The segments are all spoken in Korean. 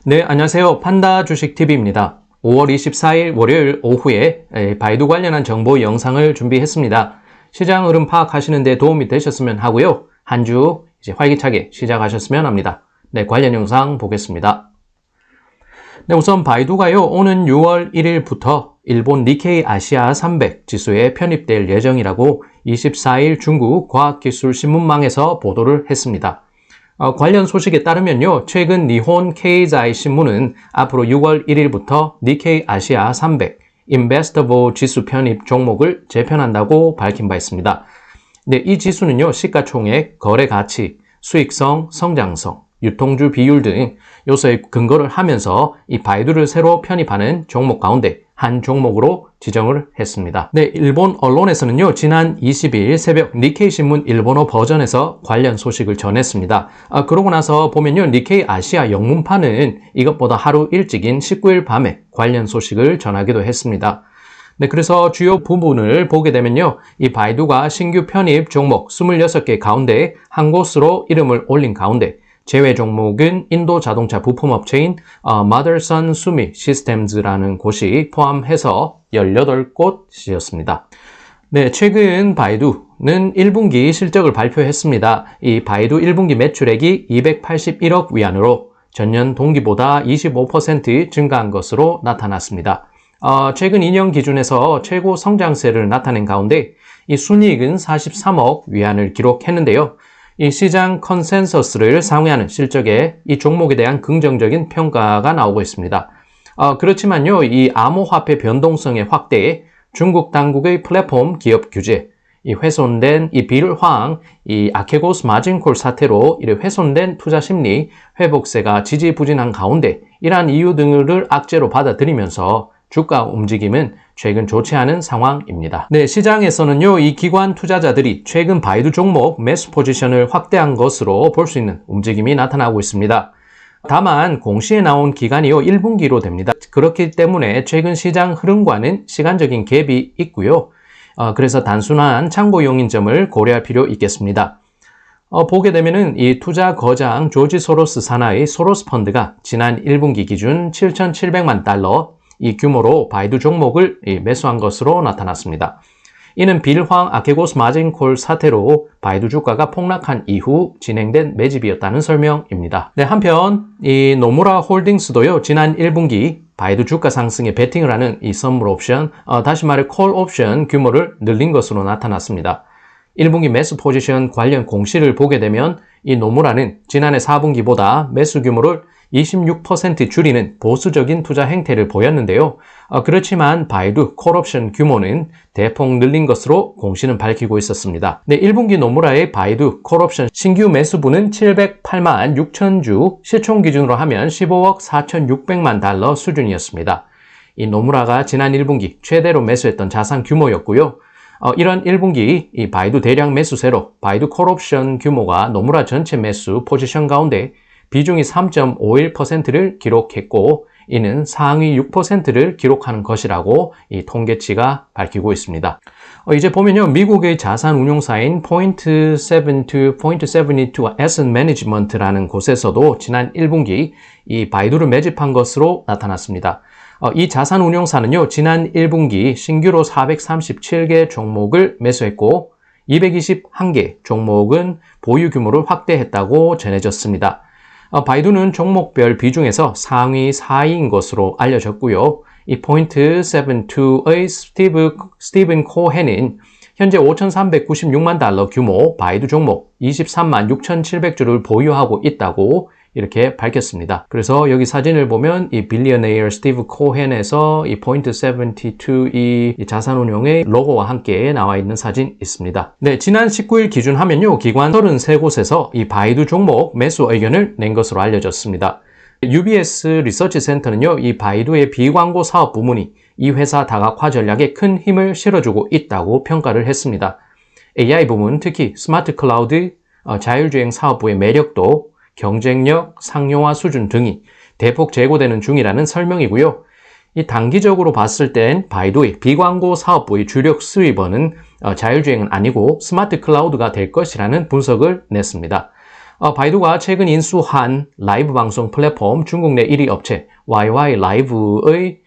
네, 안녕하세요. 판다 주식TV입니다. 5월 24일 월요일 오후에 바이두 관련한 정보 영상을 준비했습니다. 시장 흐름 파악하시는 데 도움이 되셨으면 하고요. 한 주 이제 활기차게 시작하셨으면 합니다. 네, 관련 영상 보겠습니다. 네, 우선 바이두가요, 오는 6월 1일부터 일본 니케이 아시아 300 지수에 편입될 예정이라고 24일 중국 과학기술신문망에서 보도를 했습니다. 관련 소식에 따르면요, 최근 니혼 케이자이 신문은 앞으로 6월 1일부터 니케이 아시아 300 인베스터블 지수 편입 종목을 재편한다고 밝힌 바 있습니다. 네, 이 지수는요, 시가총액, 거래 가치, 수익성, 성장성, 유통주 비율 등 요소에 근거를 하면서 이 바이두를 새로 편입하는 종목 가운데 한 종목으로 지정을 했습니다. 네, 일본 언론에서는요, 지난 20일 새벽 니케이 신문 일본어 버전에서 관련 소식을 전했습니다. 그러고 나서 보면요, 니케이 아시아 영문판은 이것보다 하루 일찍인 19일 밤에 관련 소식을 전하기도 했습니다. 네, 그래서 주요 부분을 보게 되면요, 이 바이두가 신규 편입 종목 26개 가운데 한 곳으로 이름을 올린 가운데 제외 종목은 인도 자동차 부품업체인 마더선 수미 시스템즈라는 곳이 포함해서 18곳이었습니다. 네, 최근 바이두는 1분기 실적을 발표했습니다. 이 바이두 1분기 매출액이 281억 위안으로 전년 동기보다 25% 증가한 것으로 나타났습니다. 최근 2년 기준에서 최고 성장세를 나타낸 가운데 이 순이익은 43억 위안을 기록했는데요. 이 시장 컨센서스를 상회하는 실적에 이 종목에 대한 긍정적인 평가가 나오고 있습니다. 그렇지만요, 이 암호화폐 변동성의 확대에 중국 당국의 플랫폼 기업 규제, 이 훼손된 이 빌황, 이 아케고스 마진콜 사태로 이를 훼손된 투자 심리, 회복세가 지지부진한 가운데 이러한 이유 등을 악재로 받아들이면서 주가 움직임은 최근 좋지 않은 상황입니다. 네, 시장에서는요, 이 기관 투자자들이 최근 바이두 종목 매수 포지션을 확대한 것으로 볼 수 있는 움직임이 나타나고 있습니다. 다만 공시에 나온 기간이요, 1분기로 됩니다. 그렇기 때문에 최근 시장 흐름과는 시간적인 갭이 있고요. 그래서 단순한 참고용인 점을 고려할 필요 있겠습니다. 보게 되면은 이 투자 거장 조지 소로스 산하의 소로스 펀드가 지난 1분기 기준 7,700만 달러 이 규모로 바이두 종목을 매수한 것으로 나타났습니다. 이는 빌황 아케고스 마진콜 사태로 바이두 주가가 폭락한 이후 진행된 매집이었다는 설명입니다. 네, 한편 이 노무라 홀딩스도요, 지난 1분기 바이두 주가 상승에 베팅을 하는 이 선물 옵션, 다시 말해 콜 옵션 규모를 늘린 것으로 나타났습니다. 1분기 매수 포지션 관련 공시를 보게 되면 이 노무라는 지난해 4분기보다 매수 규모를 26% 줄이는 보수적인 투자 행태를 보였는데요. 그렇지만 바이두 콜옵션 규모는 대폭 늘린 것으로 공시는 밝히고 있었습니다. 네, 1분기 노무라의 바이두 콜옵션 신규 매수분은 708만 6천 주, 시총 기준으로 하면 15억 4,600만 달러 수준이었습니다. 이 노무라가 지난 1분기 최대로 매수했던 자산 규모였고요. 이런 1분기 이 바이두 대량 매수세로 바이두 콜옵션 규모가 노무라 전체 매수 포지션 가운데 비중이 3.51%를 기록했고, 이는 상위 6%를 기록하는 것이라고 이 통계치가 밝히고 있습니다. 이제 보면요, 미국의 자산 운용사인 Point72 Asset Management라는 곳에서도 지난 1분기 이 바이두를 매집한 것으로 나타났습니다. 이 자산 운용사는요, 지난 1분기 신규로 437개 종목을 매수했고, 221개 종목은 보유 규모를 확대했다고 전해졌습니다. 바이두는 종목별 비중에서 상위 4위인 것으로 알려졌고요. 이 포인트72의 스티븐 코헨은 현재 5,396만 달러 규모 바이두 종목 23만 6,700주를 보유하고 있다고 이렇게 밝혔습니다. 그래서 여기 사진을 보면 이 빌리어네이어 스티브 코헨에서 이 포인트72 이 자산운용의 로고와 함께 나와 있는 사진 있습니다. 네, 지난 19일 기준 하면요, 기관 33곳에서 이 바이두 종목 매수 의견을 낸 것으로 알려졌습니다. UBS 리서치 센터는요, 이 바이두의 비광고 사업 부문이 이 회사 다각화 전략에 큰 힘을 실어주고 있다고 평가를 했습니다. AI 부문, 특히 스마트 클라우드, 자율주행 사업부의 매력도 경쟁력, 상용화 수준 등이 대폭 제고되는 중이라는 설명이고요. 이 단기적으로 봤을 땐 바이두의 비광고 사업부의 주력 수입원은 자율주행은 아니고 스마트 클라우드가 될 것이라는 분석을 냈습니다. 바이두가 최근 인수한 라이브 방송 플랫폼 중국 내 1위 업체 YY 라이브의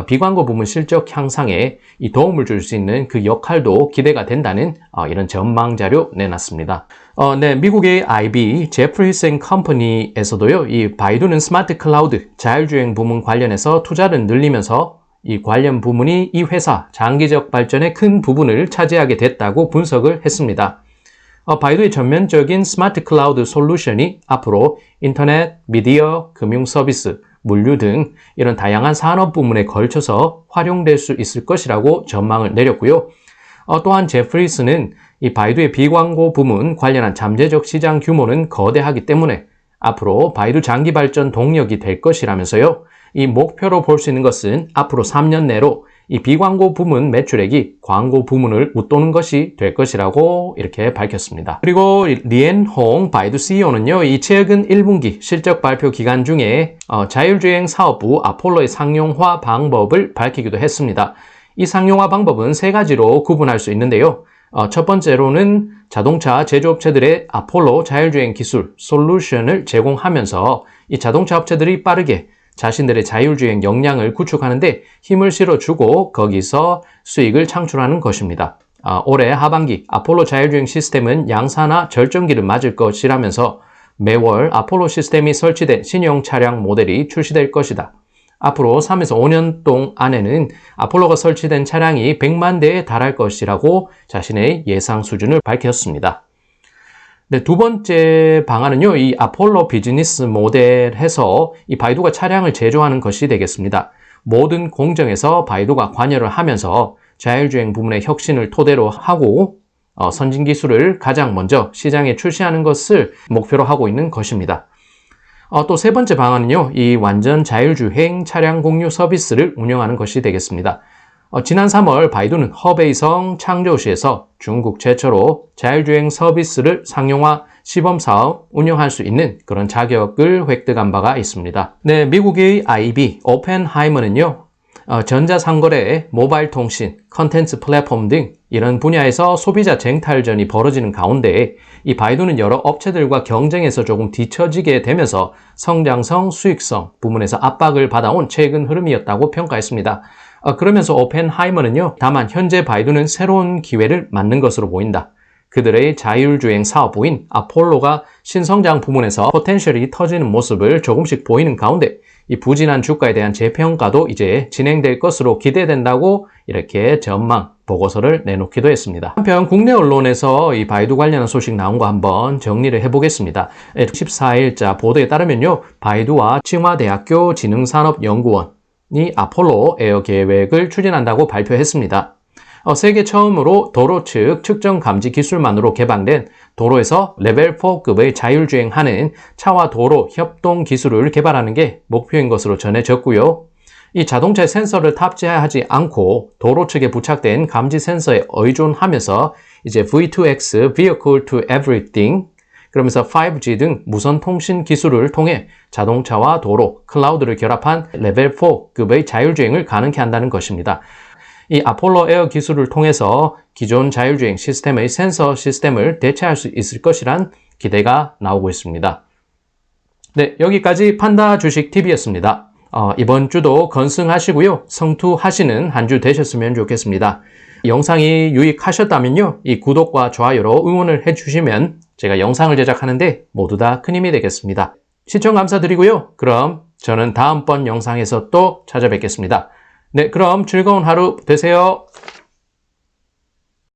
비광고 부문 실적 향상에 이 도움을 줄 수 있는 그 역할도 기대가 된다는 이런 전망 자료 내놨습니다. 네, 미국의 IB 제프리스 앤 컴퍼니에서도요, 이 바이두는 스마트 클라우드 자율주행 부문 관련해서 투자를 늘리면서 이 관련 부문이 이 회사 장기적 발전의 큰 부분을 차지하게 됐다고 분석을 했습니다. 바이두의 전면적인 스마트 클라우드 솔루션이 앞으로 인터넷, 미디어, 금융 서비스, 물류 등 이런 다양한 산업 부문에 걸쳐서 활용될 수 있을 것이라고 전망을 내렸고요. 또한 제프리스는 이 바이두의 비광고 부문 관련한 잠재적 시장 규모는 거대하기 때문에 앞으로 바이두 장기 발전 동력이 될 것이라면서요. 이 목표로 볼 수 있는 것은 앞으로 3년 내로 이 비광고 부문 매출액이 광고 부문을 웃도는 것이 될 것이라고 이렇게 밝혔습니다. 그리고 리엔홍 바이두 CEO는요, 이 최근 1분기 실적 발표 기간 중에 자율주행 사업부 아폴로의 상용화 방법을 밝히기도 했습니다. 이 상용화 방법은 세 가지로 구분할 수 있는데요. 첫 번째로는 자동차 제조업체들의 아폴로 자율주행 기술 솔루션을 제공하면서 이 자동차 업체들이 빠르게 자신들의 자율주행 역량을 구축하는데 힘을 실어주고 거기서 수익을 창출하는 것입니다. 올해 하반기 아폴로 자율주행 시스템은 양산화 절정기를 맞을 것이라면서 매월 아폴로 시스템이 설치된 신형 차량 모델이 출시될 것이다. 앞으로 3에서 5년 동안에는 아폴로가 설치된 차량이 100만 대에 달할 것이라고 자신의 예상 수준을 밝혔습니다. 네, 두 번째 방안은요, 이 아폴로 비즈니스 모델에서 이 바이두가 차량을 제조하는 것이 되겠습니다. 모든 공정에서 바이두가 관여를 하면서 자율주행 부문의 혁신을 토대로 하고 선진 기술을 가장 먼저 시장에 출시하는 것을 목표로 하고 있는 것입니다. 또 세 번째 방안은요, 이 완전 자율주행 차량 공유 서비스를 운영하는 것이 되겠습니다. 지난 3월 바이두는 허베이성 창저우시에서 중국 최초로 자율주행 서비스를 상용화 시범사업 운영할 수 있는 그런 자격을 획득한 바가 있습니다. 네, 미국의 IB 오펜하이머는요, 전자상거래, 모바일 통신, 컨텐츠 플랫폼 등 이런 분야에서 소비자 쟁탈전이 벌어지는 가운데 이 바이두는 여러 업체들과 경쟁에서 조금 뒤처지게 되면서 성장성, 수익성 부문에서 압박을 받아온 최근 흐름이었다고 평가했습니다. 그러면서 오펜하이머는요, 다만 현재 바이두는 새로운 기회를 맞는 것으로 보인다. 그들의 자율주행 사업부인 아폴로가 신성장 부문에서 포텐셜이 터지는 모습을 조금씩 보이는 가운데 이 부진한 주가에 대한 재평가도 이제 진행될 것으로 기대된다고 이렇게 전망 보고서를 내놓기도 했습니다. 한편 국내 언론에서 이 바이두 관련한 소식 나온 거 한번 정리를 해보겠습니다. 14일자 보도에 따르면요, 바이두와 칭화대학교 지능산업연구원이 아폴로 에어 계획을 추진한다고 발표했습니다. 세계 처음으로 도로 측 측정 감지 기술만으로 개방된 도로에서 레벨 4급의 자율주행하는 차와 도로 협동 기술을 개발하는 게 목표인 것으로 전해졌고요. 이 자동차에 센서를 탑재하지 않고 도로 측에 부착된 감지 센서에 의존하면서 이제 V2X, Vehicle to Everything, 그러면서 5G 등 무선 통신 기술을 통해 자동차와 도로, 클라우드를 결합한 레벨 4급의 자율주행을 가능케 한다는 것입니다. 이 아폴로 에어 기술을 통해서 기존 자율주행 시스템의 센서 시스템을 대체할 수 있을 것이란 기대가 나오고 있습니다. 네, 여기까지 판다 주식TV였습니다. 이번 주도 건승하시고요. 성투하시는 한 주 되셨으면 좋겠습니다. 영상이 유익하셨다면요, 이 구독과 좋아요로 응원을 해주시면 제가 영상을 제작하는데 모두 다 큰 힘이 되겠습니다. 시청 감사드리고요. 그럼 저는 다음번 영상에서 또 찾아뵙겠습니다. 네, 그럼 즐거운 하루 되세요.